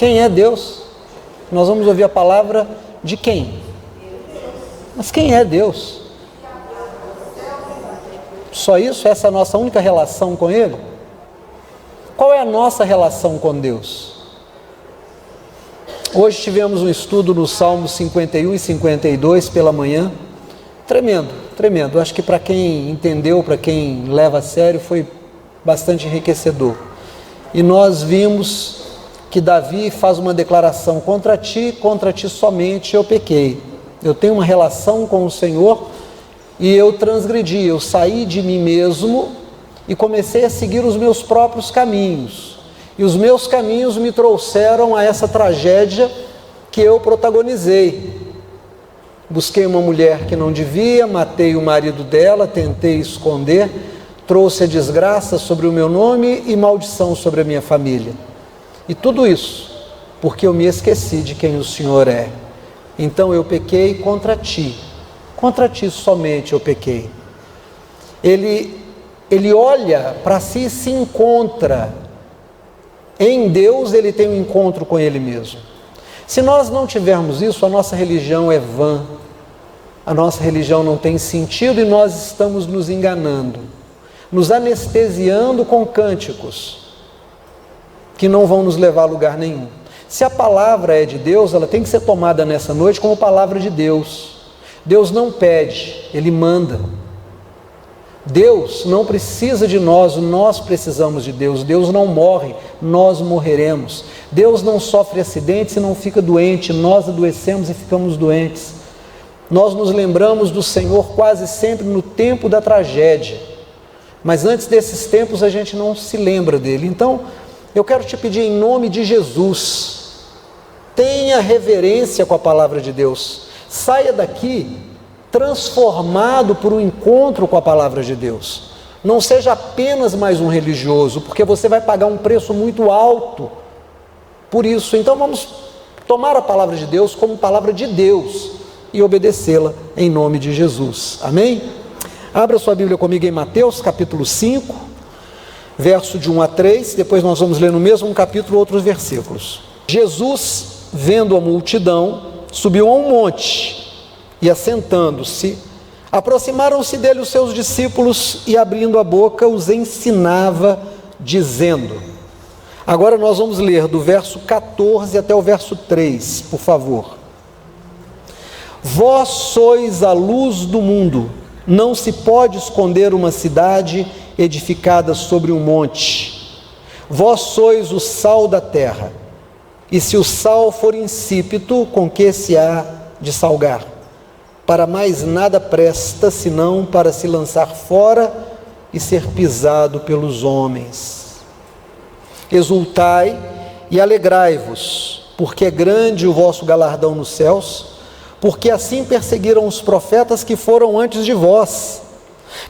Quem é Deus? Nós vamos ouvir a palavra de quem? Mas quem é Deus? Só isso? Essa é a nossa única relação com Ele? Qual é a nossa relação com Deus? Hoje tivemos um estudo no Salmos 51 e 52 pela manhã. Tremendo, tremendo. Acho que para quem entendeu, para quem leva a sério, foi bastante enriquecedor. E nós vimos que Davi faz uma declaração: contra ti somente eu pequei. Eu tenho uma relação com o Senhor e eu transgredi, eu saí de mim mesmo e comecei a seguir os meus próprios caminhos. E os meus caminhos me trouxeram a essa tragédia que eu protagonizei. Busquei uma mulher que não devia, matei o marido dela, tentei esconder, trouxe a desgraça sobre o meu nome e maldição sobre a minha família. E tudo isso porque eu me esqueci de quem o Senhor é. Então eu pequei contra ti somente eu pequei. Ele olha para si e se encontra. Em Deus ele tem um encontro com ele mesmo. Se nós não tivermos isso, a nossa religião é vã. A nossa religião não tem sentido e nós estamos nos enganando, nos anestesiando com cânticos que não vão nos levar a lugar nenhum. Se a palavra é de Deus, ela tem que ser tomada nessa noite como palavra de Deus. Deus não pede, Ele manda. Deus não precisa de nós precisamos de Deus. Deus não morre, nós morreremos. Deus não sofre acidentes e não fica doente, nós adoecemos e ficamos doentes. Nós nos lembramos do Senhor quase sempre no tempo da tragédia, mas antes desses tempos a gente não se lembra dele. Então, eu quero te pedir em nome de Jesus, tenha reverência com a palavra de Deus, saia daqui transformado por um encontro com a palavra de Deus. Não seja apenas mais um religioso, porque você vai pagar um preço muito alto por isso. Então vamos tomar a palavra de Deus como palavra de Deus e obedecê-la em nome de Jesus. Amém? Abra sua Bíblia comigo em Mateus capítulo 5, verso de 1 a 3, depois nós vamos ler no mesmo capítulo outros versículos. Jesus, vendo a multidão, subiu a um monte e, assentando-se, aproximaram-se dele os seus discípulos e, abrindo a boca, os ensinava, dizendo... Agora nós vamos ler do verso 14 até o verso 3, por favor. Vós sois a luz do mundo, não se pode esconder uma cidade edificada sobre um monte. Vós sois o sal da terra, e se o sal for insípido, com que se há de salgar? Para mais nada presta, senão para se lançar fora e ser pisado pelos homens. Exultai e alegrai-vos, porque é grande o vosso galardão nos céus, porque assim perseguiram os profetas que foram antes de vós.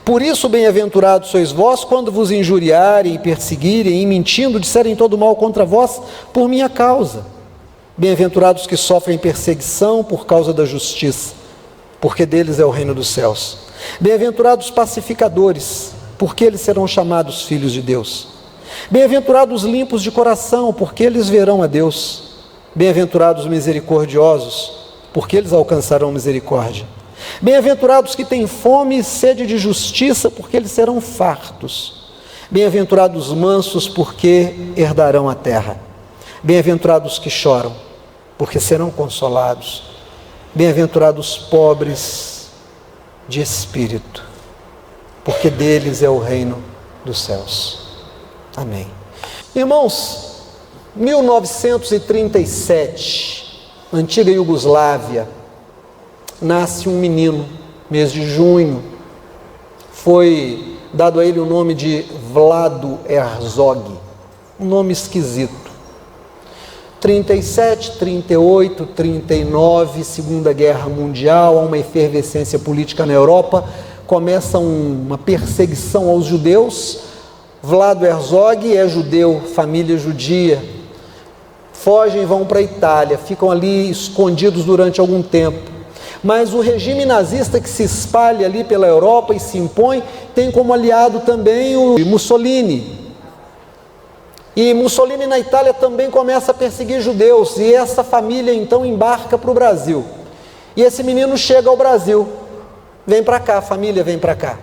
Por isso, bem-aventurados sois vós, quando vos injuriarem e perseguirem, e mentindo, disserem todo mal contra vós, por minha causa. Bem-aventurados que sofrem perseguição por causa da justiça, porque deles é o reino dos céus. Bem-aventurados pacificadores, porque eles serão chamados filhos de Deus. Bem-aventurados limpos de coração, porque eles verão a Deus. Bem-aventurados misericordiosos, porque eles alcançarão misericórdia. Bem-aventurados que têm fome e sede de justiça, porque eles serão fartos. Bem-aventurados mansos, porque herdarão a terra. Bem-aventurados que choram, porque serão consolados. Bem-aventurados pobres de espírito, porque deles é o reino dos céus. Amém. Irmãos, 1937, antiga Iugoslávia, nasce um menino, mês de junho. Foi dado a ele o nome de Vlado Herzog, um nome esquisito. 37, 38, 39, Segunda Guerra Mundial, há uma efervescência política na Europa, começa uma perseguição aos judeus. Vlado Herzog é judeu, família judia, fogem e vão para a Itália, ficam ali escondidos durante algum tempo. Mas o regime nazista que se espalha ali pela Europa e se impõe, tem como aliado também o Mussolini. E Mussolini na Itália também começa a perseguir judeus, e essa família então embarca para o Brasil. E esse menino chega ao Brasil, vem para cá, a família vem para cá.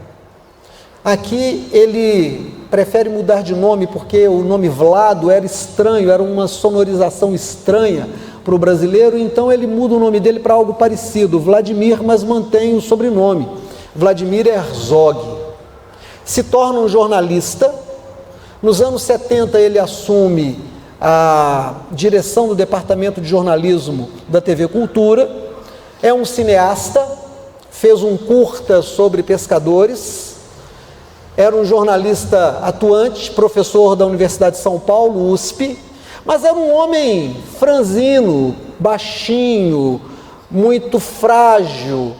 Aqui ele prefere mudar de nome porque o nome Vlado era estranho, era uma sonorização estranha para o brasileiro, então ele muda o nome dele para algo parecido, Vladimir, mas mantém o sobrenome, Vladimir Herzog. Se torna um jornalista. Nos anos 70 ele assume a direção do departamento de jornalismo da TV Cultura, é um cineasta, fez um curta sobre pescadores, era um jornalista atuante, professor da Universidade de São Paulo, USP, mas era um homem franzino, baixinho, muito frágil.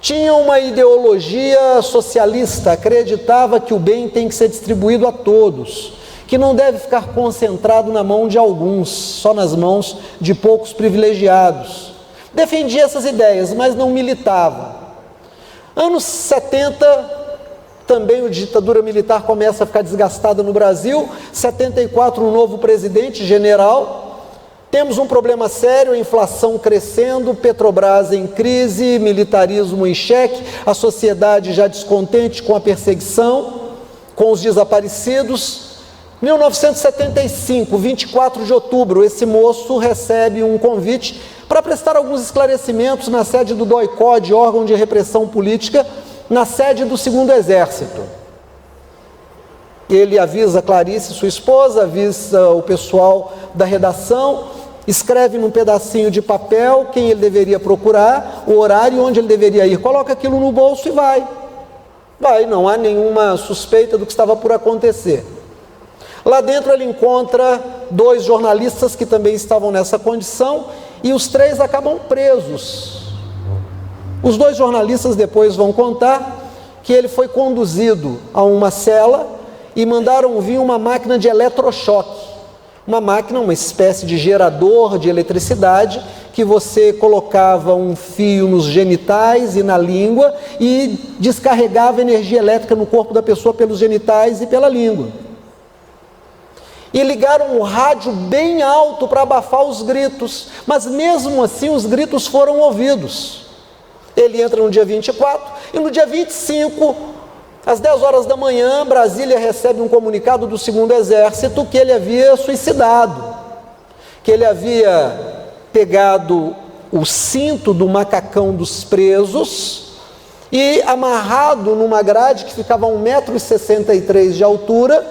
Tinha uma ideologia socialista, acreditava que o bem tem que ser distribuído a todos, que não deve ficar concentrado na mão de alguns, só nas mãos de poucos privilegiados. Defendia essas ideias, mas não militava. Anos 70, também a ditadura militar começa a ficar desgastada no Brasil. 74, um novo presidente, general. Temos um problema sério, a inflação crescendo, Petrobras em crise, militarismo em xeque, a sociedade já descontente com a perseguição, com os desaparecidos. 1975, 24 de outubro, esse moço recebe um convite para prestar alguns esclarecimentos na sede do DOI-CODE, órgão de repressão política, na sede do 2º Exército. Ele avisa Clarice, sua esposa, avisa o pessoal da redação, escreve num pedacinho de papel quem ele deveria procurar, o horário onde ele deveria ir, coloca aquilo no bolso e vai. Vai, não há nenhuma suspeita do que estava por acontecer. Lá dentro ele encontra 2 jornalistas que também estavam nessa condição e os 3 acabam presos. Os 2 jornalistas depois vão contar que ele foi conduzido a uma cela e mandaram vir uma máquina de eletrochoque. Uma máquina, uma espécie de gerador de eletricidade, que você colocava um fio nos genitais e na língua e descarregava energia elétrica no corpo da pessoa pelos genitais e pela língua. E ligaram um rádio bem alto para abafar os gritos, mas mesmo assim os gritos foram ouvidos. Ele entra no dia 24 e no dia 25, às 10 horas da manhã, Brasília recebe um comunicado do 2º Exército que ele havia suicidado, que ele havia pegado o cinto do macacão dos presos e amarrado numa grade que ficava a 1,63 m de altura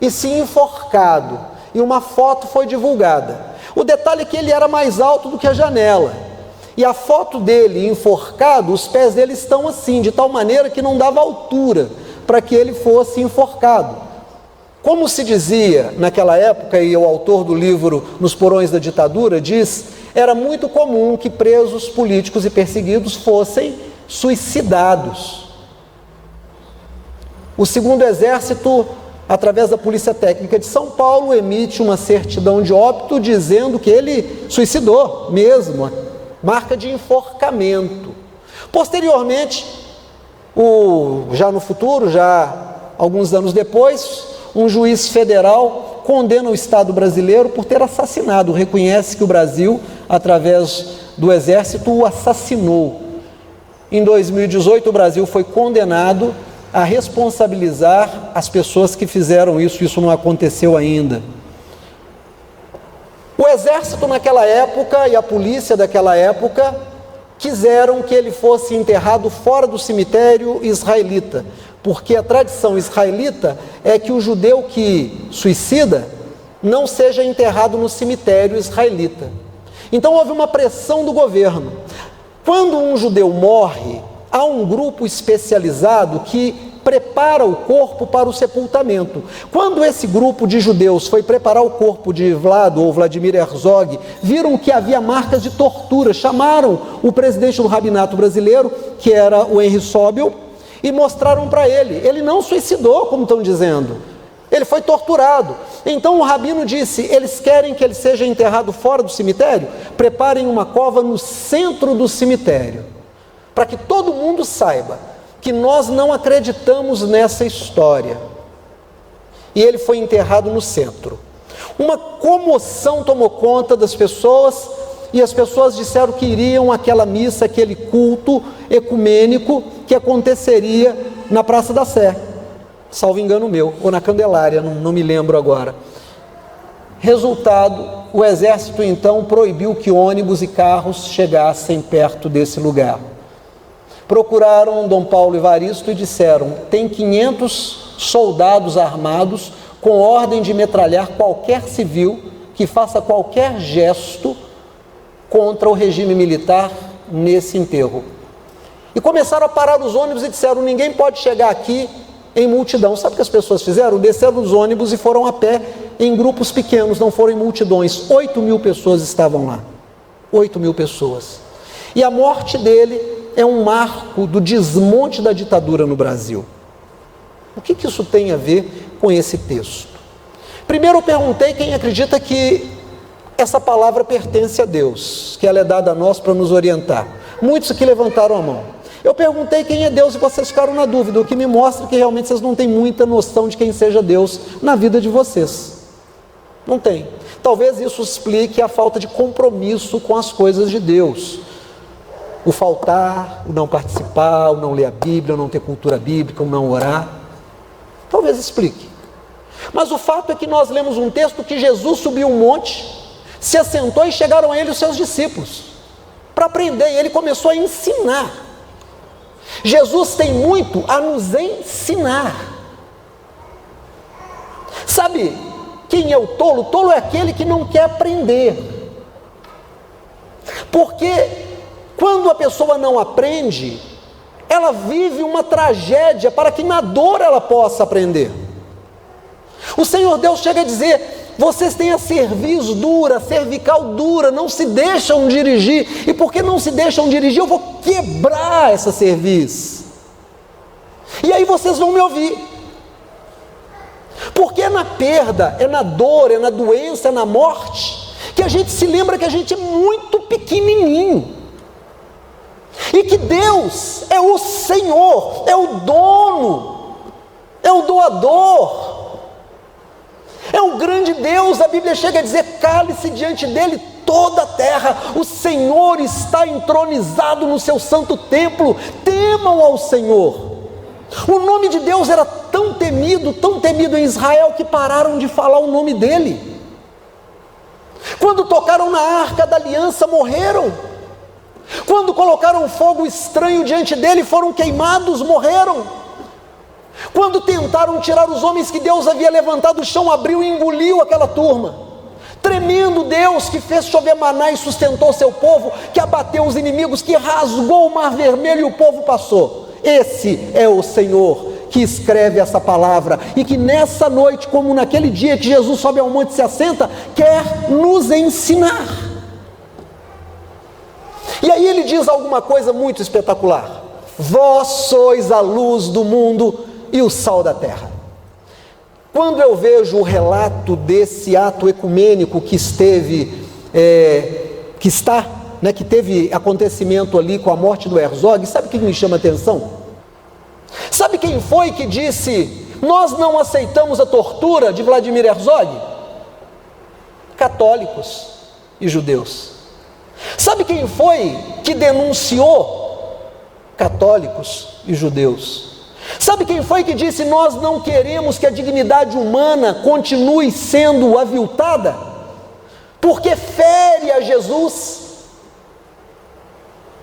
e se enforcado. E uma foto foi divulgada. O detalhe é que ele era mais alto do que a janela. E a foto dele enforcado, os pés dele estão assim, de tal maneira que não dava altura para que ele fosse enforcado. Como se dizia naquela época, e o autor do livro Nos Porões da Ditadura diz, era muito comum que presos políticos e perseguidos fossem suicidados. O 2º Exército, através da Polícia Técnica de São Paulo, emite uma certidão de óbito dizendo que ele suicidou mesmo, marca de enforcamento. Posteriormente, já no futuro, já alguns anos depois, um juiz federal condena o Estado brasileiro por ter assassinado, reconhece que o Brasil, através do Exército, o assassinou. Em 2018, o Brasil foi condenado a responsabilizar as pessoas que fizeram isso não aconteceu ainda. O exército naquela época e a polícia daquela época quiseram que ele fosse enterrado fora do cemitério israelita, porque a tradição israelita é que o judeu que suicida não seja enterrado no cemitério israelita. Então houve uma pressão do governo. Quando um judeu morre, há um grupo especializado que prepara o corpo para o sepultamento. Quando esse grupo de judeus foi preparar o corpo de Vlado ou Vladimir Herzog, viram que havia marcas de tortura, chamaram o presidente do rabinato brasileiro, que era o Henry Sobel, e mostraram para ele. Ele não suicidou, como estão dizendo. Ele foi torturado. Então o rabino disse, eles querem que ele seja enterrado fora do cemitério? Preparem uma cova no centro do cemitério, para que todo mundo saiba que nós não acreditamos nessa história. E ele foi enterrado no centro. Uma comoção tomou conta das pessoas, e as pessoas disseram que iriam àquela missa, aquele culto ecumênico que aconteceria na Praça da Sé, salvo engano meu, ou na Candelária, não me lembro agora. Resultado, o exército então proibiu que ônibus e carros chegassem perto desse lugar. Procuraram Dom Paulo Evaristo e disseram: tem 500 soldados armados com ordem de metralhar qualquer civil que faça qualquer gesto contra o regime militar nesse enterro. E começaram a parar os ônibus e disseram: ninguém pode chegar aqui em multidão. Sabe o que as pessoas fizeram? Desceram dos ônibus e foram a pé em grupos pequenos, não foram em multidões. 8.000 pessoas estavam lá. 8.000 pessoas. E a morte dele é um marco do desmonte da ditadura no Brasil. O que isso tem a ver com esse texto? Primeiro eu perguntei quem acredita que essa palavra pertence a Deus, que ela é dada a nós para nos orientar. Muitos aqui levantaram a mão. Eu perguntei quem é Deus e vocês ficaram na dúvida, o que me mostra que realmente vocês não têm muita noção de quem seja Deus na vida de vocês. Não tem. Talvez isso explique a falta de compromisso com as coisas de Deus. O faltar, o não participar, o não ler a Bíblia, o não ter cultura bíblica, o não orar. Talvez explique. Mas o fato é que nós lemos um texto que Jesus subiu um monte, se assentou e chegaram a ele os seus discípulos para aprender, e ele começou a ensinar. Jesus tem muito a nos ensinar. Sabe quem é o tolo? O tolo é aquele que não quer aprender. Porque quando a pessoa não aprende, ela vive uma tragédia para que na dor ela possa aprender. O Senhor Deus chega a dizer: vocês têm a cerviz dura, a cervical dura, não se deixam dirigir. E porque não se deixam dirigir, eu vou quebrar essa cerviz. E aí vocês vão me ouvir. Porque é na perda, é na dor, é na doença, é na morte, que a gente se lembra que a gente é muito pequenininho. E que Deus é o Senhor, é o dono, é o doador. É o grande Deus. A Bíblia chega a dizer: cale-se diante dele toda a terra, o Senhor está entronizado no seu santo templo, temam ao Senhor. O nome de Deus era tão temido em Israel, que pararam de falar o nome dele. Quando tocaram na arca da aliança, morreram. Quando colocaram fogo estranho diante dele, foram queimados, morreram. Quando tentaram tirar os homens que Deus havia levantado do chão, abriu e engoliu aquela turma. Tremendo Deus, que fez chover maná e sustentou seu povo, que abateu os inimigos, que rasgou o mar vermelho e o povo passou. Esse é o Senhor que escreve essa palavra, e que nessa noite, como naquele dia que Jesus sobe ao monte e se assenta, quer nos ensinar. E aí ele diz alguma coisa muito espetacular: vós sois a luz do mundo e o sal da terra. Quando eu vejo o relato desse ato ecumênico que teve acontecimento ali com a morte do Herzog, sabe o que me chama a atenção? Sabe quem foi que disse: nós não aceitamos a tortura de Vladimir Herzog? Católicos e judeus. Sabe quem foi que denunciou? Católicos e judeus. Sabe quem foi que disse: nós não queremos que a dignidade humana continue sendo aviltada, porque fere a Jesus?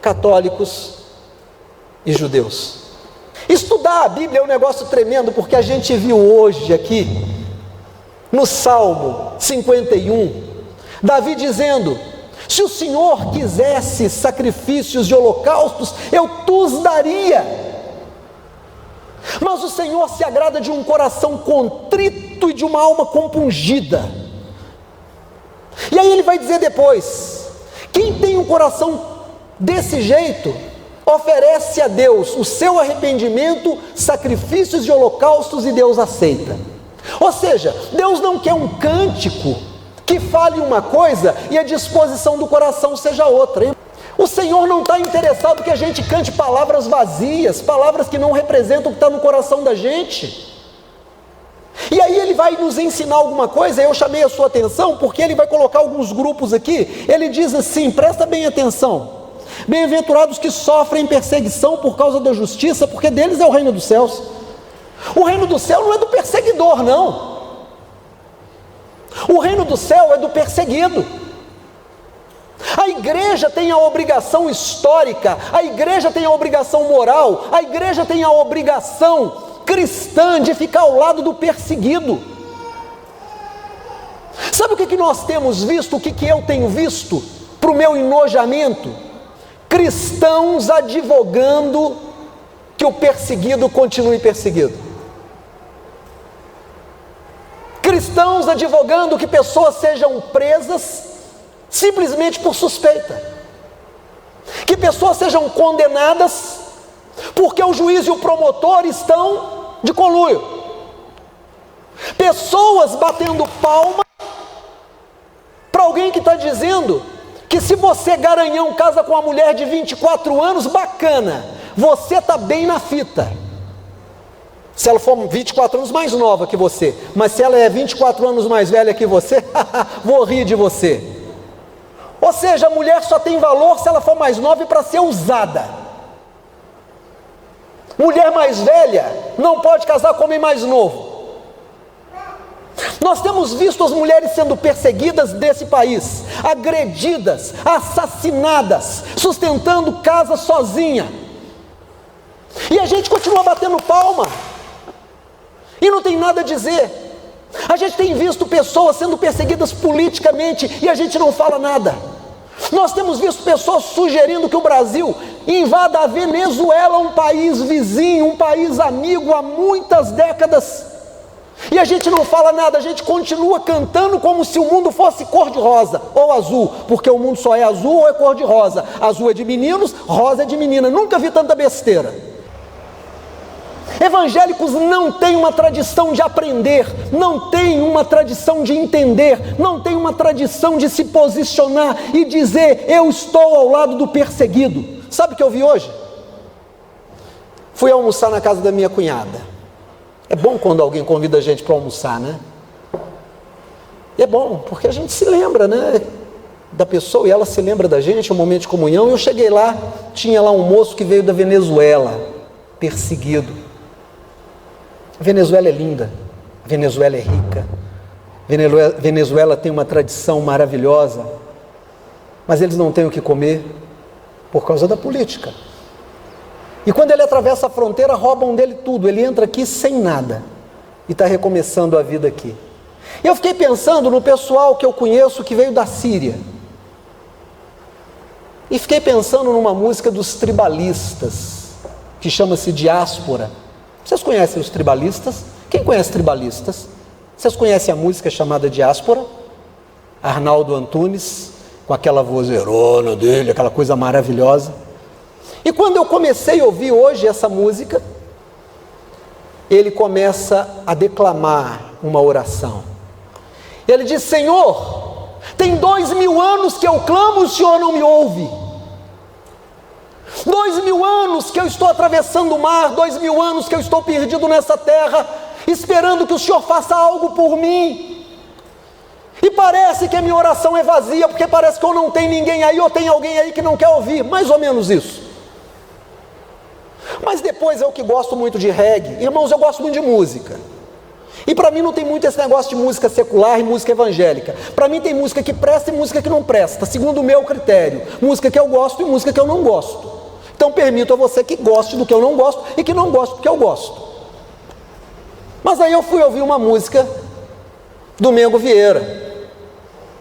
Católicos e judeus. Estudar a Bíblia é um negócio tremendo, porque a gente viu hoje aqui, no Salmo 51, Davi dizendo: se o Senhor quisesse sacrifícios e holocaustos, eu tus daria. Mas o Senhor se agrada de um coração contrito e de uma alma compungida. E aí ele vai dizer depois: quem tem um coração desse jeito, oferece a Deus o seu arrependimento, sacrifícios e holocaustos, e Deus aceita. Ou seja, Deus não quer um cântico que fale uma coisa e a disposição do coração seja outra, hein? O Senhor não está interessado que a gente cante palavras vazias, palavras que não representam o que está no coração da gente. E aí ele vai nos ensinar alguma coisa. Eu chamei a sua atenção porque ele vai colocar alguns grupos aqui. Ele diz assim, presta bem atenção: bem-aventurados que sofrem perseguição por causa da justiça, porque deles é o reino dos céus. O reino do céu não é do perseguidor, não. O reino do céu é do perseguido. A igreja tem a obrigação histórica, a igreja tem a obrigação moral, a igreja tem a obrigação cristã de ficar ao lado do perseguido. Sabe o que nós temos visto, o que eu tenho visto para o meu enojamento? Cristãos advogando que o perseguido continue perseguido. Cristãos advogando que pessoas sejam presas simplesmente por suspeita, que pessoas sejam condenadas porque o juiz e o promotor estão de conluio, pessoas batendo palma para alguém que está dizendo que se você, garanhão, casa com uma mulher de 24 anos, bacana, você está bem na fita. Se ela for 24 anos mais nova que você, mas se ela é 24 anos mais velha que você, vou rir de você. Ou seja, a mulher só tem valor se ela for mais nova e para ser usada. Mulher mais velha não pode casar com homem mais novo. Nós temos visto as mulheres sendo perseguidas desse país, agredidas, assassinadas, sustentando casa sozinha. E a gente continua batendo palma e não tem nada a dizer. A gente tem visto pessoas sendo perseguidas politicamente e a gente não fala nada. Nós temos visto pessoas sugerindo que o Brasil invada a Venezuela, um país vizinho, um país amigo há muitas décadas, e a gente não fala nada. A gente continua cantando como se o mundo fosse cor-de-rosa ou azul, porque o mundo só é azul ou é cor-de-rosa. Azul é de meninos, rosa é de menina. Nunca vi tanta besteira. Evangélicos não têm uma tradição de aprender, não têm uma tradição de entender, não têm uma tradição de se posicionar e dizer: eu estou ao lado do perseguido. Sabe o que eu vi hoje? Fui almoçar na casa da minha cunhada. É bom quando alguém convida a gente para almoçar, né? É bom, porque a gente se lembra, né, da pessoa, e ela se lembra da gente, é um momento de comunhão. Eu cheguei lá, tinha lá um moço que veio da Venezuela, perseguido. A Venezuela é linda, a Venezuela é rica, a Venezuela tem uma tradição maravilhosa, mas eles não têm o que comer por causa da política. E quando ele atravessa a fronteira, roubam dele tudo. Ele entra aqui sem nada e está recomeçando a vida aqui. E eu fiquei pensando no pessoal que eu conheço que veio da Síria, e fiquei pensando numa música dos tribalistas que chama-se Diáspora. Vocês conhecem os tribalistas? Quem conhece tribalistas? Vocês conhecem a música chamada Diáspora? Arnaldo Antunes, com aquela vozeirona dele, aquela coisa maravilhosa. E quando eu comecei a ouvir hoje essa música, ele começa a declamar uma oração. Ele diz: Senhor, tem 2000 anos que eu clamo, o Senhor não me ouve. 2000 anos que eu estou atravessando o mar, 2000 anos que eu estou perdido nessa terra, esperando que o Senhor faça algo por mim. E parece que a minha oração é vazia, porque parece que eu não tenho ninguém aí, ou tem alguém aí que não quer ouvir, mais ou menos isso. Mas depois eu que gosto muito de reggae, irmãos, eu gosto muito de música. E para mim não tem muito esse negócio de música secular e música evangélica. Para mim tem música que presta e música que não presta, segundo o meu critério. Música que eu gosto e música que eu não gosto. Então permito a você que goste do que eu não gosto e que não goste do que eu gosto. Mas aí eu fui ouvir uma música do Mengo Vieira,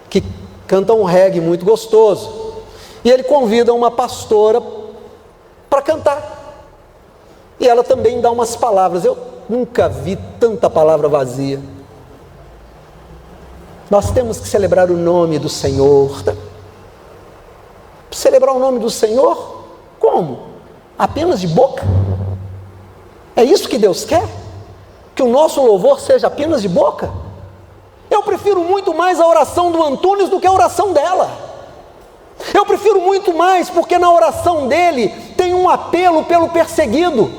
que canta um reggae muito gostoso. E ele convida uma pastora para cantar. E ela também dá umas palavras. Eu nunca vi tanta palavra vazia. Nós temos que celebrar o nome do Senhor. Celebrar o nome do Senhor? Como? Apenas de boca? É isso que Deus quer? Que o nosso louvor seja apenas de boca? Eu prefiro muito mais a oração do Antunes do que a oração dela. Eu prefiro muito mais, porque na oração dele tem um apelo pelo perseguido.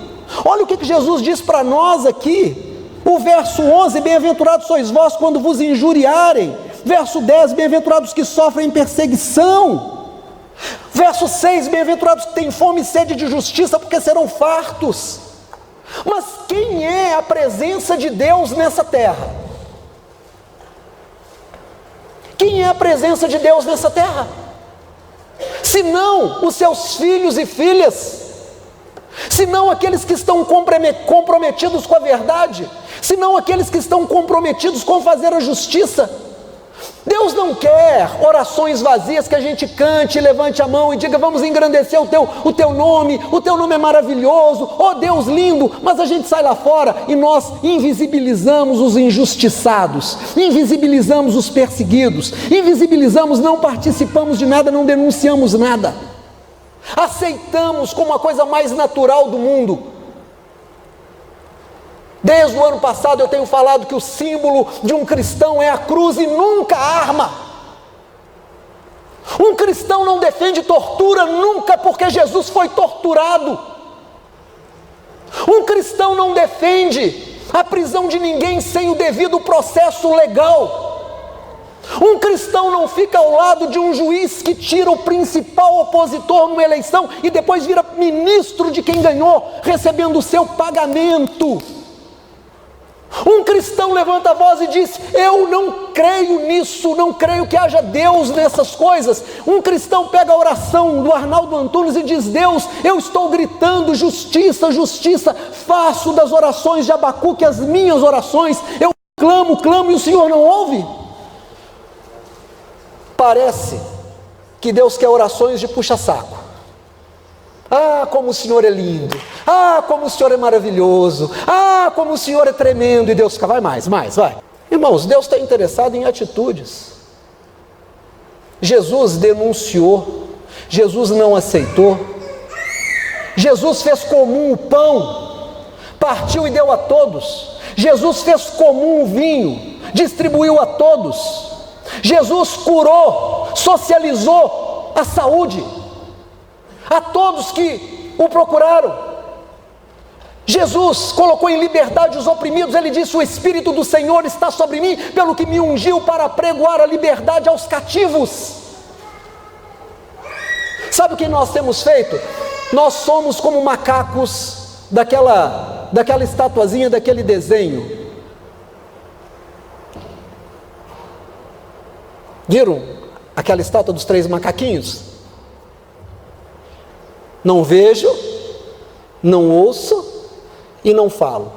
Olha o que Jesus diz para nós aqui, O verso 11, bem-aventurados sois vós quando vos injuriarem. Verso 10, bem-aventurados que sofrem perseguição. Verso 6, bem-aventurados que têm fome e sede de justiça, porque serão fartos. Mas quem é a presença de Deus nessa terra? Quem é a presença de Deus nessa terra? Se não os seus filhos e filhas, se não aqueles que estão comprometidos com a verdade, se não aqueles que estão comprometidos com fazer a justiça. Deus não quer orações vazias que a gente cante, levante a mão e diga: vamos engrandecer o teu nome é maravilhoso, oh Deus lindo, mas a gente sai lá fora e nós invisibilizamos os injustiçados, invisibilizamos os perseguidos, invisibilizamos, não participamos de nada, não denunciamos nada, aceitamos como a coisa mais natural do mundo. Desde o ano passado eu tenho falado que o símbolo de um cristão é a cruz e nunca a arma. Um cristão não defende tortura nunca, porque Jesus foi torturado. Um cristão não defende a prisão de ninguém sem o devido processo legal. Um cristão não fica ao lado de um juiz que tira o principal opositor numa eleição e depois vira ministro de quem ganhou, recebendo o seu pagamento. Um cristão levanta a voz e diz: eu não creio nisso, não creio que haja Deus nessas coisas. Um cristão pega a oração do Arnaldo Antunes e diz: Deus, eu estou gritando justiça, justiça, faço das orações de Abacuque as minhas orações, eu clamo e o Senhor não ouve. Parece que Deus quer orações de puxa-saco. Ah, como o Senhor é lindo, ah, como o Senhor é maravilhoso, ah, como o Senhor é tremendo, e Deus fica: vai mais, vai. Irmãos, Deus está interessado em atitudes. Jesus denunciou, Jesus não aceitou, Jesus fez comum o pão, partiu e deu a todos, Jesus fez comum o vinho, distribuiu a todos, Jesus curou, socializou a saúde a todos que o procuraram. Jesus colocou em liberdade os oprimidos. Ele disse: o Espírito do Senhor está sobre mim, pelo que me ungiu para pregoar a liberdade aos cativos. Sabe o que nós temos feito? Nós somos como macacos daquela estatuazinha, daquele desenho. Viram aquela estátua dos 3 macaquinhos? Não vejo, não ouço e não falo.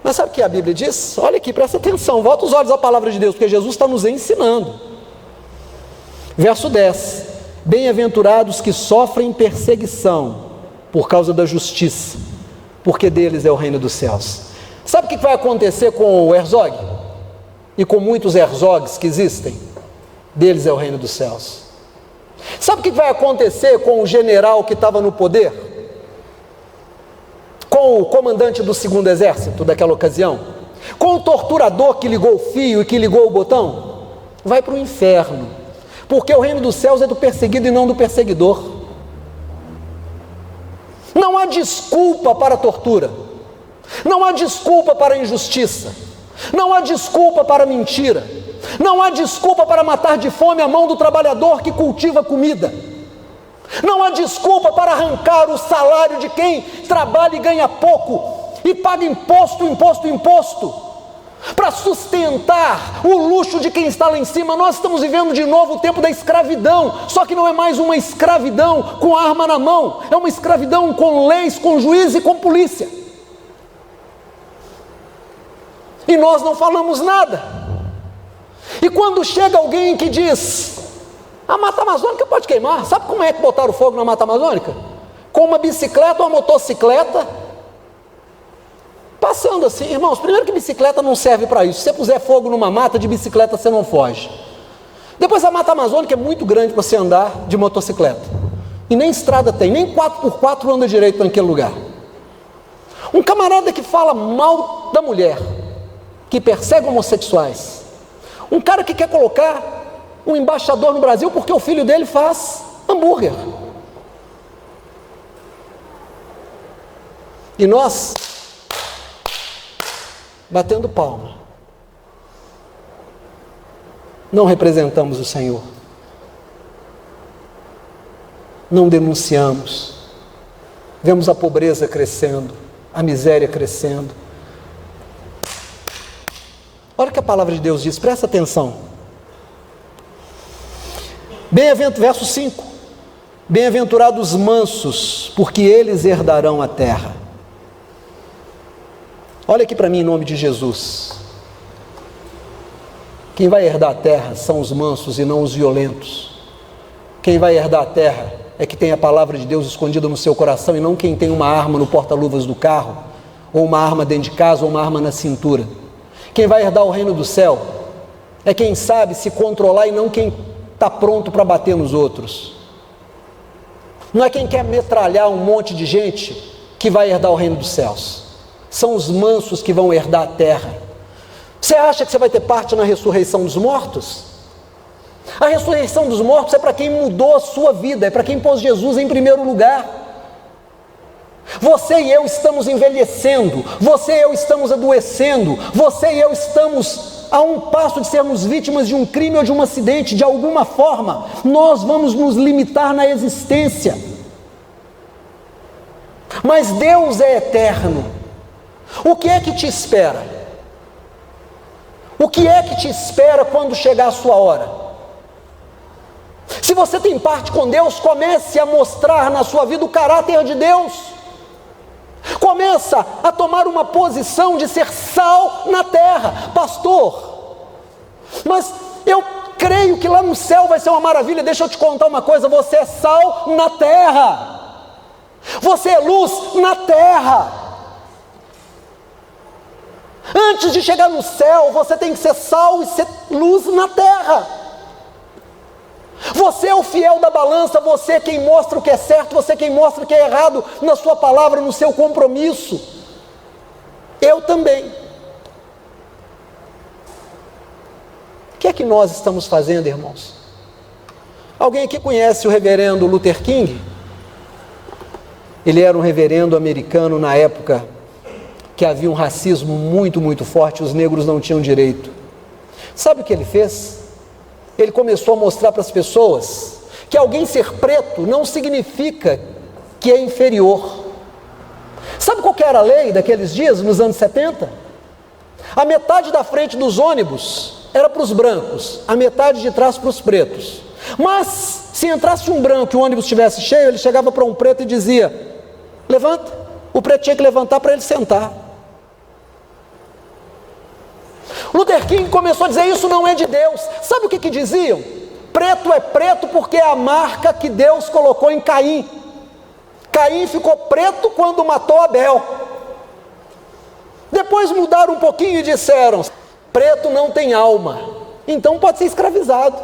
Mas sabe o que a Bíblia diz? Olha aqui, presta atenção, volta os olhos à palavra de Deus, porque Jesus está nos ensinando. Verso 10: bem-aventurados que sofrem perseguição por causa da justiça, porque deles é o reino dos céus. Sabe o que vai acontecer com o Herzog? E com muitos Herzogs que existem? Deles é o reino dos céus. Sabe o que vai acontecer com o general que estava no poder? Com o comandante do 2º Exército daquela ocasião? Com o torturador que ligou o fio e que ligou o botão? Vai para o inferno, porque o reino dos céus é do perseguido e não do perseguidor. Não há desculpa para a tortura, não há desculpa para a injustiça, não há desculpa para a mentira, não há desculpa para matar de fome a mão do trabalhador que cultiva comida. Não há desculpa para arrancar o salário de quem trabalha e ganha pouco e paga imposto, para sustentar o luxo de quem está lá em cima. Nós estamos vivendo de novo o tempo da escravidão, só que não é mais uma escravidão com arma na mão, é uma escravidão com leis, com juiz e com polícia. E nós não falamos nada. E quando chega alguém que diz: a Mata Amazônica pode queimar, sabe como é que botaram fogo na Mata Amazônica? Com uma bicicleta ou uma motocicleta, passando assim. Irmãos, primeiro que bicicleta não serve para isso. Se você puser fogo numa mata, de bicicleta você não foge. Depois, a Mata Amazônica é muito grande para você andar de motocicleta, e nem estrada tem, nem 4x4 anda direito naquele lugar. Um camarada que fala mal da mulher, que persegue homossexuais, um cara que quer colocar um embaixador no Brasil porque o filho dele faz hambúrguer. E nós batendo palma. Não representamos o Senhor. Não denunciamos. Vemos a pobreza crescendo, a miséria crescendo. Olha o que a palavra de Deus diz, presta atenção. Verso 5. Bem-aventurados os mansos, porque eles herdarão a terra. Olha aqui para mim em nome de Jesus. Quem vai herdar a terra são os mansos e não os violentos. Quem vai herdar a terra é que tem a palavra de Deus escondida no seu coração e não quem tem uma arma no porta-luvas do carro, ou uma arma dentro de casa, ou uma arma na cintura. Quem vai herdar o reino do céu é quem sabe se controlar e não quem está pronto para bater nos outros. Não é quem quer metralhar um monte de gente que vai herdar o reino dos céus. São os mansos que vão herdar a terra. Você acha que você vai ter parte na ressurreição dos mortos? A ressurreição dos mortos é para quem mudou a sua vida, é para quem pôs Jesus em primeiro lugar. Você e eu estamos envelhecendo, você e eu estamos adoecendo, você e eu estamos a um passo de sermos vítimas de um crime ou de um acidente. De alguma forma, nós vamos nos limitar na existência. Mas Deus é eterno. O que é que te espera? O que é que te espera quando chegar a sua hora? Se você tem parte com Deus, comece a mostrar na sua vida o caráter de Deus. Começa a tomar uma posição de ser sal na terra. Pastor, mas eu creio que lá no céu vai ser uma maravilha. Deixa eu te contar uma coisa, você é sal na terra. Você é luz na terra. Antes de chegar no céu, você tem que ser sal e ser luz na terra. Você é o fiel da balança, você é quem mostra o que é certo, você é quem mostra o que é errado na sua palavra, no seu compromisso. Eu também. O que é que nós estamos fazendo, irmãos? Alguém aqui conhece o reverendo Luther King? Ele era um reverendo americano na época que havia um racismo muito forte, os negros não tinham direito. Sabe o que ele fez? Ele começou a mostrar para as pessoas que alguém ser preto não significa que é inferior. Sabe qual que era a lei daqueles dias, nos anos 70? A metade da frente dos ônibus era para os brancos, a metade de trás para os pretos. Mas, se entrasse um branco e o ônibus estivesse cheio, ele chegava para um preto e dizia: levanta. O preto tinha que levantar para ele sentar. Luther King começou a dizer: isso não é de Deus. Sabe o que diziam? Preto é preto porque é a marca que Deus colocou em Caim. Caim ficou preto quando matou Abel. Depois mudaram um pouquinho e disseram: preto não tem alma, então pode ser escravizado.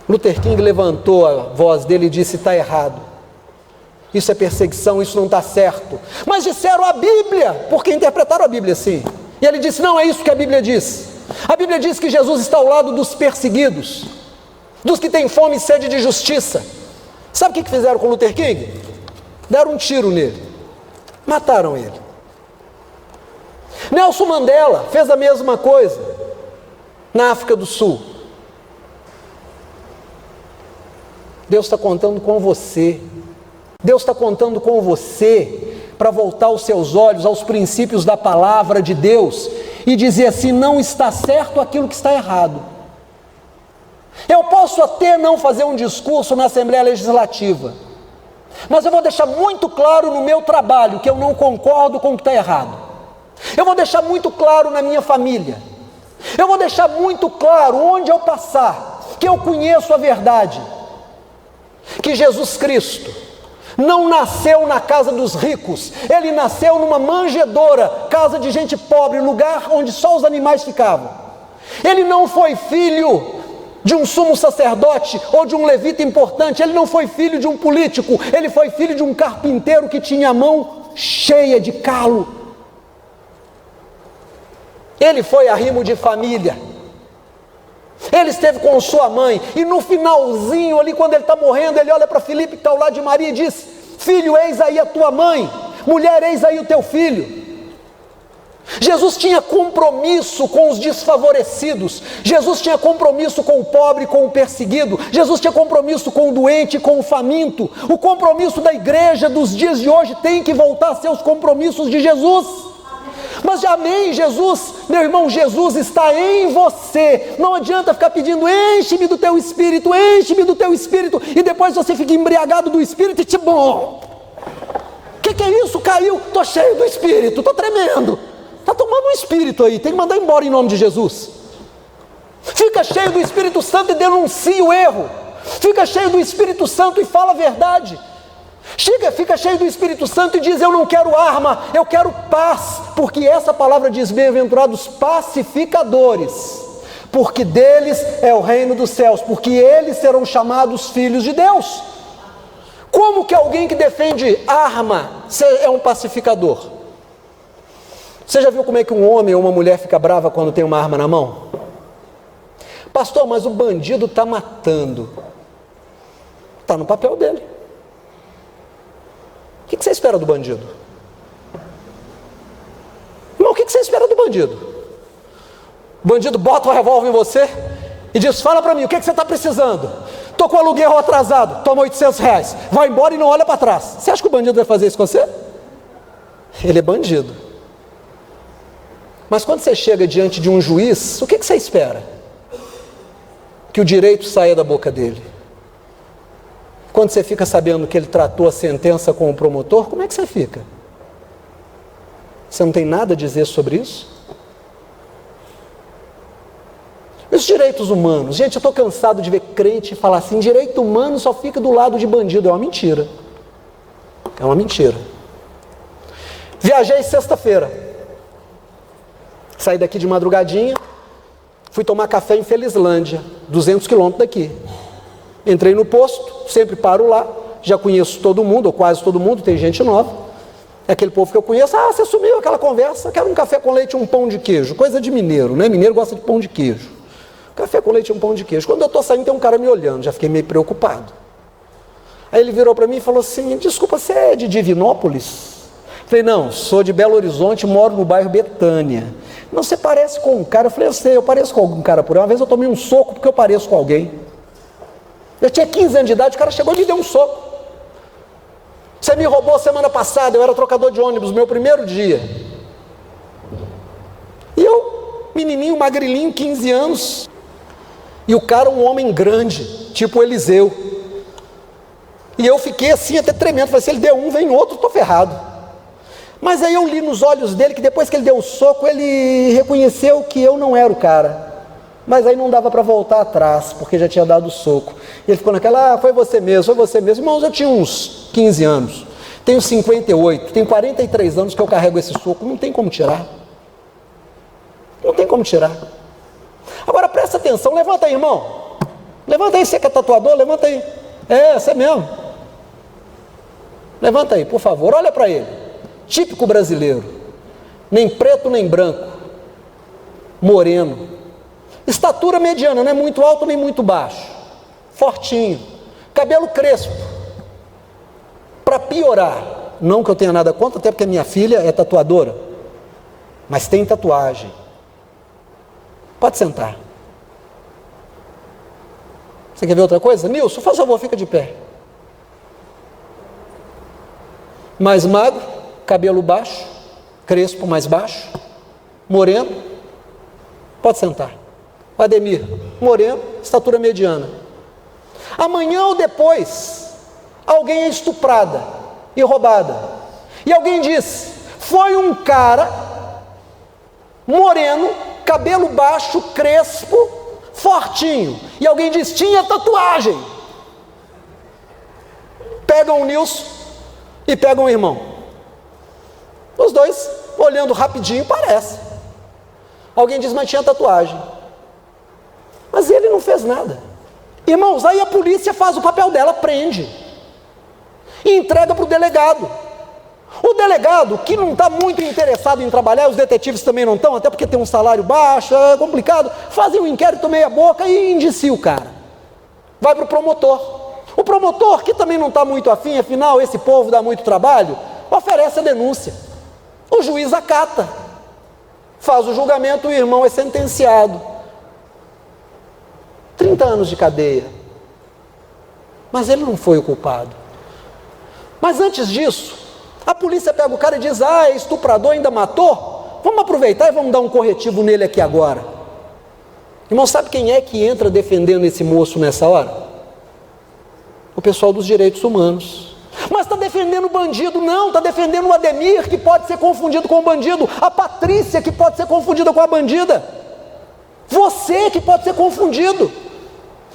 Luther King levantou a voz dele e disse: está errado. Isso é perseguição, isso não está certo. Mas disseram a Bíblia, porque interpretaram a Bíblia assim. E ele disse: não é isso que a Bíblia diz. A Bíblia diz que Jesus está ao lado dos perseguidos, dos que têm fome e sede de justiça. Sabe o que fizeram com Luther King? Deram um tiro nele, mataram ele. Nelson Mandela fez a mesma coisa na África do Sul. Deus está contando com você. Deus está contando com você para voltar os seus olhos aos princípios da palavra de Deus e dizer assim: não está certo aquilo que está errado. Eu posso até não fazer um discurso na Assembleia Legislativa, mas eu vou deixar muito claro no meu trabalho que eu não concordo com o que está errado. Eu vou deixar muito claro na minha família. Eu vou deixar muito claro onde eu passar que eu conheço a verdade, que Jesus Cristo não nasceu na casa dos ricos, ele nasceu numa manjedoura, casa de gente pobre, lugar onde só os animais ficavam. Ele não foi filho de um sumo sacerdote ou de um levita importante, ele não foi filho de um político, ele foi filho de um carpinteiro que tinha a mão cheia de calo. Ele foi arrimo de família. Ele esteve com sua mãe, e no finalzinho ali, quando ele está morrendo, ele olha para Filipe, que está ao lado de Maria, e diz: filho, eis aí a tua mãe, mulher, eis aí o teu filho. Jesus tinha compromisso com os desfavorecidos, Jesus tinha compromisso com o pobre, com o perseguido, Jesus tinha compromisso com o doente, com o faminto. O compromisso da igreja dos dias de hoje tem que voltar a ser os compromissos de Jesus. Mas amém, Jesus, meu irmão, Jesus está em você. Não adianta ficar pedindo, enche-me do teu Espírito, e depois você fica embriagado do Espírito e te bom. Que é isso? Caiu, estou cheio do Espírito, estou tremendo. Está tomando um Espírito aí, tem que mandar embora em nome de Jesus. Fica cheio do Espírito Santo e denuncia o erro. Fica cheio do Espírito Santo e fala a verdade. Fica cheio do Espírito Santo e diz, eu não quero arma, eu quero paz, porque essa palavra diz, bem-aventurados pacificadores, porque deles é o reino dos céus, porque eles serão chamados filhos de Deus. Como que alguém que defende arma é um pacificador? Você já viu como é que um homem ou uma mulher fica brava quando tem uma arma na mão? Pastor, mas o bandido está matando. Está no papel dele. O que você espera do bandido? Irmão, o que você espera do bandido? O bandido bota o revólver em você e diz, fala para mim, o que você está precisando? Estou com o aluguel atrasado, toma R$800, vai embora e não olha para trás. Você acha que o bandido vai fazer isso com você? Ele é bandido. Mas quando você chega diante de um juiz, o que você espera? Que o direito saia da boca dele. Quando você fica sabendo que ele tratou a sentença com o promotor, como é que você fica? Você não tem nada a dizer sobre isso? E os direitos humanos? Gente, eu estou cansado de ver crente falar assim, direito humano só fica do lado de bandido. É uma mentira. É uma mentira. Viajei sexta-feira. Saí daqui de madrugadinha, fui tomar café em Felizlândia, 200 quilômetros daqui. Entrei no posto, sempre paro lá, já conheço todo mundo, ou quase todo mundo, tem gente nova. É aquele povo que eu conheço, você sumiu, aquela conversa, quero um café com leite e um pão de queijo, coisa de mineiro, né? Mineiro gosta de pão de queijo. Café com leite e um pão de queijo. Quando eu estou saindo, tem um cara me olhando, já fiquei meio preocupado. Aí ele virou para mim e falou assim, desculpa, você é de Divinópolis? Falei, não, sou de Belo Horizonte, moro no bairro Betânia. Não, você parece com um cara. Eu falei, eu sei, eu pareço com algum cara por aí. Uma vez eu tomei um soco porque eu pareço com alguém. Eu tinha 15 anos de idade, o cara chegou e me deu um soco. Você me roubou semana passada, eu era trocador de ônibus, meu primeiro dia. E eu, menininho, magrilinho, 15 anos. E o cara, um homem grande, tipo Eliseu. E eu fiquei assim, até tremendo. Falei, se ele deu um, vem outro, estou ferrado. Mas aí eu li nos olhos dele que depois que ele deu o soco, ele reconheceu que eu não era o cara. Mas aí não dava para voltar atrás, porque já tinha dado o soco. E ele ficou naquela, foi você mesmo, foi você mesmo. Irmãos, eu tinha uns 15 anos, tenho 58, tenho 43 anos que eu carrego esse soco, não tem como tirar. Não tem como tirar. Agora presta atenção, levanta aí, irmão. Levanta aí, você que é tatuador, levanta aí. É, você mesmo. Levanta aí, por favor, olha para ele. Típico brasileiro, nem preto nem branco, moreno, estatura mediana, não é muito alto nem muito baixo, fortinho, cabelo crespo. Para piorar, não que eu tenha nada contra, até porque minha filha é tatuadora, mas tem tatuagem. Pode sentar. Você quer ver outra coisa? Nilson, faz favor, fica de pé. Mais magro, cabelo baixo, crespo mais baixo, moreno, pode sentar. Ademir, moreno, estatura mediana. Amanhã ou depois, alguém é estuprada e roubada. E alguém diz, foi um cara, moreno, cabelo baixo, crespo, fortinho. E alguém diz, tinha tatuagem. Pegam o Nilson e pegam o irmão. Os dois, olhando rapidinho, parece. Alguém diz, mas tinha tatuagem. Mas ele não fez nada. Irmãos, aí a polícia faz o papel dela, prende. E entrega para o delegado. O delegado, que não está muito interessado em trabalhar, os detetives também não estão, até porque tem um salário baixo, é complicado, fazem um inquérito meia boca e indicia o cara. Vai para o promotor. O promotor, que também não está muito afim, afinal, esse povo dá muito trabalho, oferece a denúncia. O juiz acata. Faz o julgamento, o irmão é sentenciado. 30 anos de cadeia. Mas ele não foi o culpado. Mas antes disso, a polícia pega o cara e diz: é estuprador, ainda matou? Vamos aproveitar e vamos dar um corretivo nele aqui agora. Irmão, sabe quem é que entra defendendo esse moço nessa hora? O pessoal dos direitos humanos. Mas está defendendo o bandido? Não, está defendendo o Ademir, que pode ser confundido com o bandido, a Patrícia, que pode ser confundida com a bandida, você que pode ser confundido.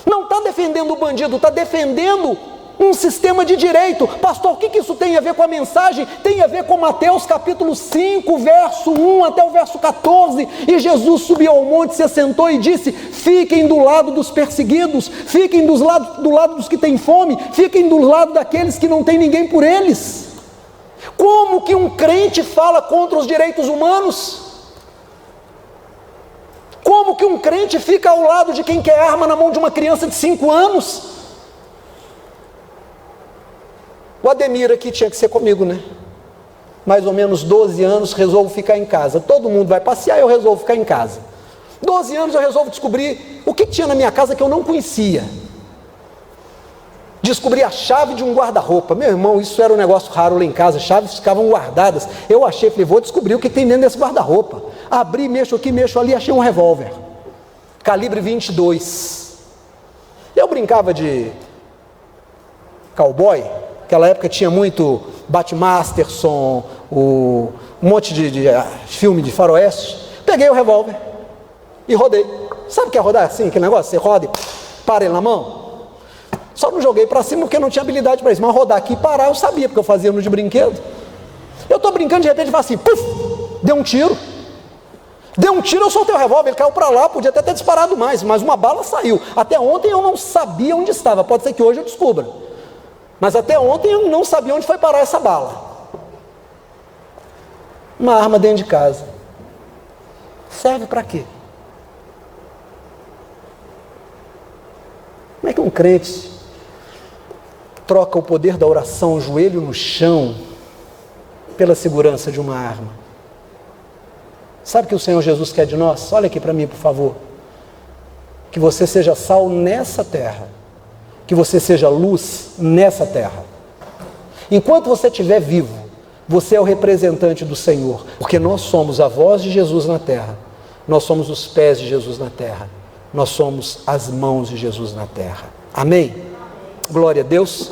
Não está defendendo o bandido, está defendendo um sistema de direito. Pastor, o que isso tem a ver com a mensagem? Tem a ver com Mateus capítulo 5, verso 1 até o verso 14, e Jesus subiu ao monte, se assentou e disse: fiquem do lado dos perseguidos, fiquem do lado dos que têm fome, fiquem do lado daqueles que não têm ninguém por eles. Como que um crente fala contra os direitos humanos? Como que um crente fica ao lado de quem quer arma na mão de uma criança de 5 anos? O Ademir aqui tinha que ser comigo, né? Mais ou menos 12 anos, resolvo ficar em casa. Todo mundo vai passear, eu resolvo ficar em casa. 12 anos eu resolvo descobrir o que tinha na minha casa que eu não conhecia. Descobri a chave de um guarda-roupa. Meu irmão, isso era um negócio raro lá em casa, as chaves ficavam guardadas. Eu achei, falei, vou descobrir o que tem dentro desse guarda-roupa. Abri, mexo aqui, mexo ali, achei um revólver. Calibre 22. Eu brincava de cowboy. Naquela época tinha muito Batmasterson, um monte de filme de faroeste. Peguei o revólver e rodei. Sabe o que é rodar assim, aquele negócio? Você roda e para ele na mão. Só não joguei para cima porque não tinha habilidade para isso. Mas rodar aqui e parar eu sabia, porque eu fazia no de brinquedo. Eu estou brincando, de repente faz assim, puf, deu um tiro. Deu um tiro, eu soltei o revólver, ele caiu para lá, podia até ter disparado mais, mas uma bala saiu. Até ontem eu não sabia onde estava, pode ser que hoje eu descubra. Mas até ontem eu não sabia onde foi parar essa bala. Uma arma dentro de casa. Serve para quê? Como é que um crente troca o poder da oração, o joelho no chão, pela segurança de uma arma? Sabe o que o Senhor Jesus quer de nós? Olha aqui para mim, por favor. Que você seja sal nessa terra. Que você seja luz nessa terra. Enquanto você estiver vivo, você é o representante do Senhor, porque nós somos a voz de Jesus na terra, nós somos os pés de Jesus na terra, nós somos as mãos de Jesus na terra. Amém? Glória a Deus.